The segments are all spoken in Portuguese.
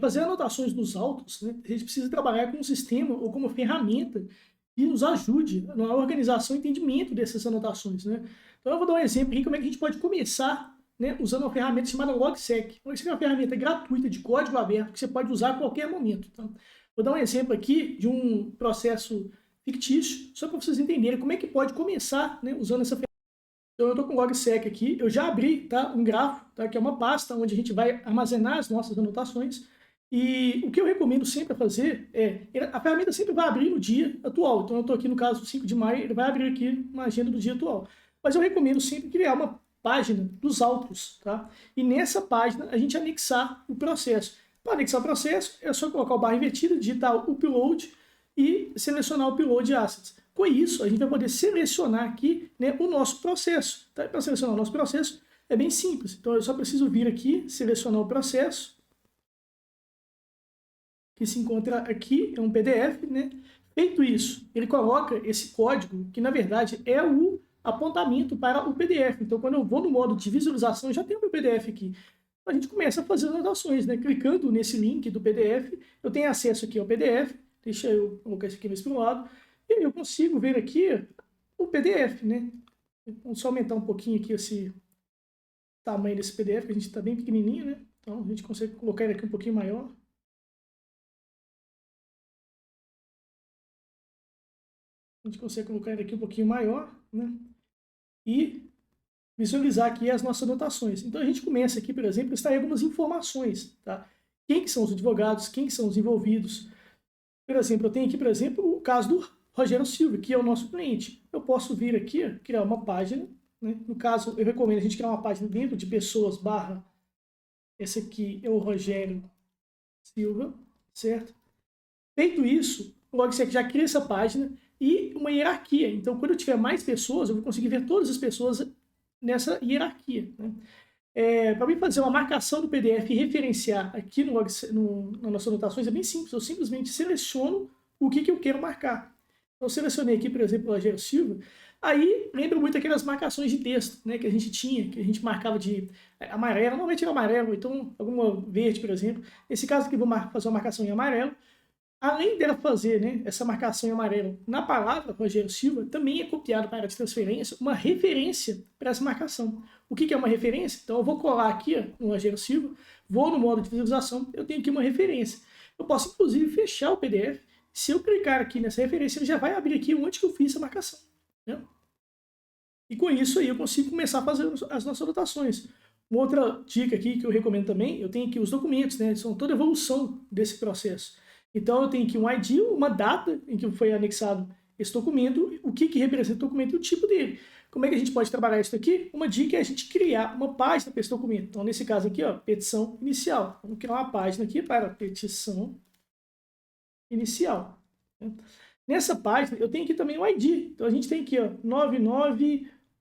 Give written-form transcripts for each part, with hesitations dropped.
fazer anotações nos autos, né, a gente precisa trabalhar com um sistema ou com uma ferramenta que nos ajude na organização e entendimento dessas anotações, né? Então eu vou dar um exemplo aqui como é que a gente pode começar, né, usando uma ferramenta chamada Logsec. Logsec é uma ferramenta gratuita de código aberto que você pode usar a qualquer momento. Tá? Vou dar um exemplo aqui de um processo fictício, só para vocês entenderem como é que pode começar, né, usando essa ferramenta. Então eu estou com o Logsec aqui, eu já abri, tá, um grafo, tá, que é uma pasta onde a gente vai armazenar as nossas anotações. E o que eu recomendo sempre fazer a ferramenta sempre vai abrir no dia atual. Então eu estou aqui no caso 5 de maio, ele vai abrir aqui uma agenda do dia atual. Mas eu recomendo sempre criar uma página dos autos, tá? E nessa página a gente anexar o processo. Para anexar o processo é só colocar o barra invertida, digitar o upload e selecionar o upload assets. Com isso, a gente vai poder selecionar aqui, né, o nosso processo. Tá? Para selecionar o nosso processo é bem simples. Então eu só preciso vir aqui, selecionar o processo, que se encontra aqui, é um PDF, né? Feito isso, ele coloca esse código, que na verdade é o apontamento para o PDF. Então, quando eu vou no modo de visualização, já tem o meu PDF aqui. A gente começa a fazer as anotações, né? Clicando nesse link do PDF, eu tenho acesso aqui ao PDF, deixa eu colocar isso aqui mais para o lado, e aí eu consigo ver aqui o PDF, né? Vamos só aumentar um pouquinho aqui esse tamanho desse PDF, que a gente está bem pequenininho, né? Então, a gente consegue colocar ele aqui um pouquinho maior. A gente consegue colocar ele aqui um pouquinho maior, né? E visualizar aqui as nossas anotações. Então a gente começa aqui, por exemplo, a extrair algumas informações, tá? Quem que são os advogados, quem que são os envolvidos. Por exemplo, eu tenho aqui, por exemplo, o caso do Rogério Silva, que é o nosso cliente. Eu posso vir aqui, criar uma página, né? No caso, eu recomendo a gente criar uma página dentro de pessoas barra, esse aqui é o Rogério Silva, certo? Feito isso, logo você já cria essa página e uma hierarquia. Então, quando eu tiver mais pessoas, eu vou conseguir ver todas as pessoas nessa hierarquia. Né? Para mim fazer uma marcação do PDF e referenciar aqui nas nossas anotações é bem simples. Eu simplesmente seleciono o que eu quero marcar. Então, eu selecionei aqui, por exemplo, o Rogério Silva. Aí, lembra muito aquelas marcações de texto, né, que a gente tinha, que a gente marcava de amarelo, normalmente era amarelo, então alguma verde, por exemplo. Nesse caso aqui, vou fazer uma marcação em amarelo. Além dela fazer, né, essa marcação em amarelo na palavra Rogério Silva, também é copiado para a área de transferência uma referência para essa marcação. O que é uma referência? Então eu vou colar aqui no Rogério Silva, vou no modo de visualização, eu tenho aqui uma referência. Eu posso inclusive fechar o PDF. Se eu clicar aqui nessa referência, ele já vai abrir aqui onde que eu fiz a marcação. Né? E com isso aí eu consigo começar a fazer as nossas anotações. Uma outra dica aqui que eu recomendo também, eu tenho aqui os documentos, né, são toda a evolução desse processo. Então eu tenho aqui um ID, uma data em que foi anexado esse documento, o que representa o documento e o tipo dele. Como é que a gente pode trabalhar isso aqui? Uma dica é a gente criar uma página para esse documento. Então nesse caso aqui, ó, petição inicial. Vamos criar uma página aqui para petição inicial. Nessa página eu tenho aqui também o ID. Então a gente tem aqui, ó,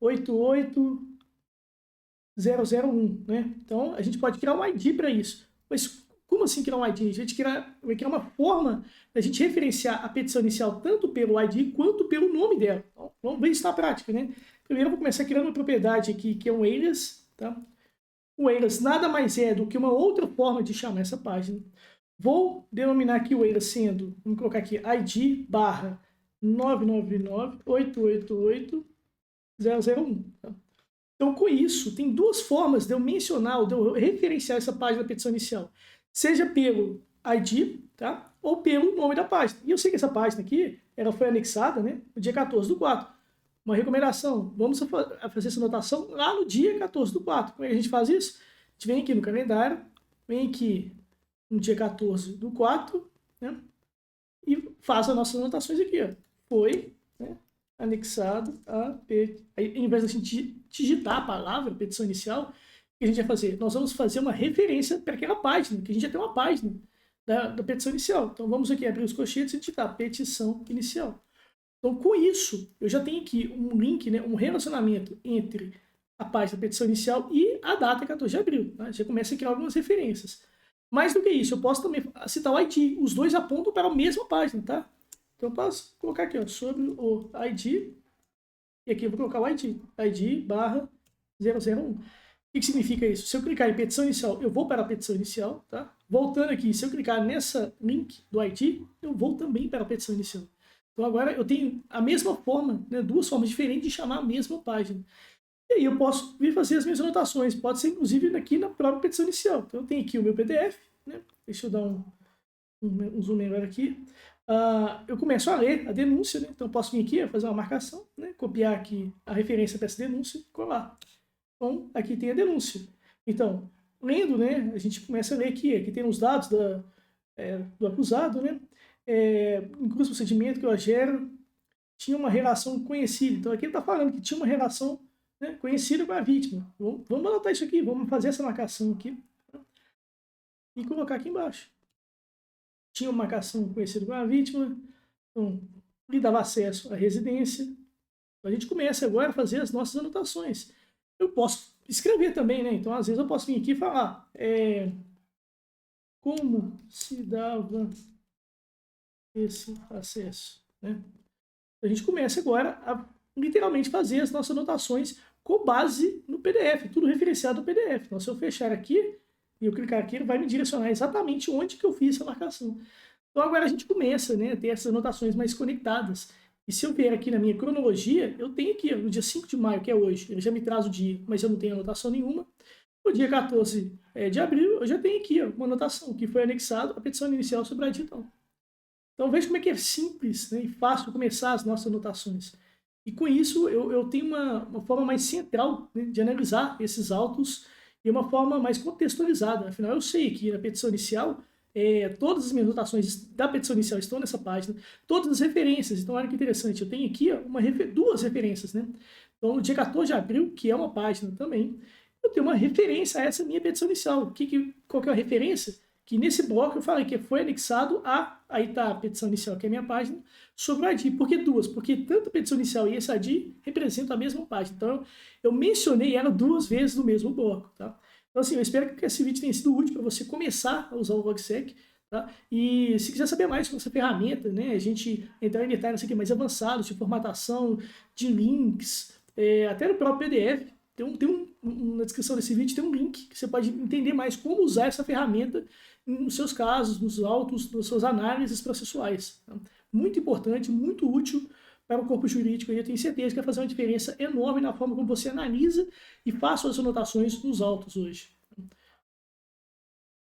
9988001, né? Então a gente pode criar um ID para isso. Mas como assim criar um ID? A gente vai criar uma forma da gente referenciar a petição inicial tanto pelo ID quanto pelo nome dela. Então, vamos ver isso na prática, né? Primeiro eu vou começar criando uma propriedade aqui que é um alias, tá? O alias nada mais é do que uma outra forma de chamar essa página. Vou denominar aqui o alias sendo, vamos colocar aqui ID barra 999.888.001. Tá? Então, com isso, tem duas formas de eu mencionar, de eu referenciar essa página da petição inicial. Seja pelo ID, tá? Ou pelo nome da página. E eu sei que essa página aqui, ela foi anexada, né, no dia 14/4. Uma recomendação, vamos fazer essa anotação lá no dia 14/4. Como é que a gente faz isso? A gente vem aqui no calendário, vem aqui no dia 14/4, né, e faz as nossas anotações aqui. Ó. Foi, né, anexado a... Aí, em vez de a gente digitar a palavra petição inicial, o que a gente vai fazer? Nós vamos fazer uma referência para aquela página, que a gente já tem uma página da petição inicial. Então vamos aqui abrir os colchetes e digitar petição inicial. Então com isso, eu já tenho aqui um link, né, um relacionamento entre a página da petição inicial e a data 14 de abril. Tá? Já começa a criar algumas referências. Mais do que isso, eu posso também citar o ID. Os dois apontam para a mesma página, tá? Então eu posso colocar aqui, ó, sobre o ID, e aqui eu vou colocar o ID, ID barra 001. O que significa isso? Se eu clicar em petição inicial, eu vou para a petição inicial, tá? voltando aqui, se eu clicar nessa link do ID, eu vou também para a petição inicial. Então agora eu tenho a mesma forma, né, duas formas diferentes de chamar a mesma página. E aí eu posso vir fazer as minhas anotações, pode ser inclusive aqui na própria petição inicial. Então eu tenho aqui o meu PDF, né? Deixa eu dar um zoom melhor aqui. Eu começo a ler a denúncia, né? Então eu posso vir aqui fazer uma marcação, né? Copiar aqui a referência para essa denúncia e colar. Então aqui tem a denúncia. Então, lendo, né, a gente começa a ler aqui tem os dados do acusado, né? Em curso do procedimento que eu gero, tinha uma relação conhecida. Então aqui ele está falando que tinha uma relação, né, conhecida com a vítima. Vamos anotar isso aqui, vamos fazer essa marcação aqui e colocar aqui embaixo. Tinha uma marcação conhecida com a vítima, então lhe dava acesso à residência. A gente começa agora a fazer as nossas anotações. Eu posso escrever também, né? Então às vezes eu posso vir aqui e falar como se dava esse acesso, né? A gente começa agora a literalmente fazer as nossas anotações com base no PDF, tudo referenciado no PDF. Então, se eu fechar aqui e eu clicar aqui, ele vai me direcionar exatamente onde que eu fiz essa marcação. Então, agora a gente começa, né, a ter essas anotações mais conectadas. E se eu vier aqui na minha cronologia, eu tenho aqui, no dia 5 de maio, que é hoje, ele já me traz o dia, mas eu não tenho anotação nenhuma. No dia 14 de abril, eu já tenho aqui uma anotação, que foi anexado à petição inicial sobre a digital. Então veja como é que é simples, né, e fácil começar as nossas anotações. E com isso eu tenho uma forma mais central, né, de analisar esses autos e uma forma mais contextualizada. Afinal, eu sei que na petição inicial, todas as minhas anotações da petição inicial estão nessa página, todas as referências. Então olha que interessante, eu tenho aqui duas referências. Né? Então no dia 14 de abril, que é uma página também, eu tenho uma referência a essa minha petição inicial. Qual que é a referência? Que nesse bloco eu falei que foi anexado aí está a petição inicial, que é a minha página, sobre o ADI. Por que duas? Porque tanto a petição inicial e esse ADI representam a mesma página. Então, eu mencionei ela duas vezes no mesmo bloco, tá? Então, assim, eu espero que esse vídeo tenha sido útil para você começar a usar o Logsec, tá? E se quiser saber mais sobre essa ferramenta, né, a gente entrar em detalhes aqui mais avançados, de formatação, de links, até no próprio PDF, na descrição desse vídeo tem um link que você pode entender mais como usar essa ferramenta nos seus casos, nos autos, nas suas análises processuais. Tá? Muito importante, muito útil para o corpo jurídico e eu tenho certeza que vai fazer uma diferença enorme na forma como você analisa e faz suas anotações nos autos hoje.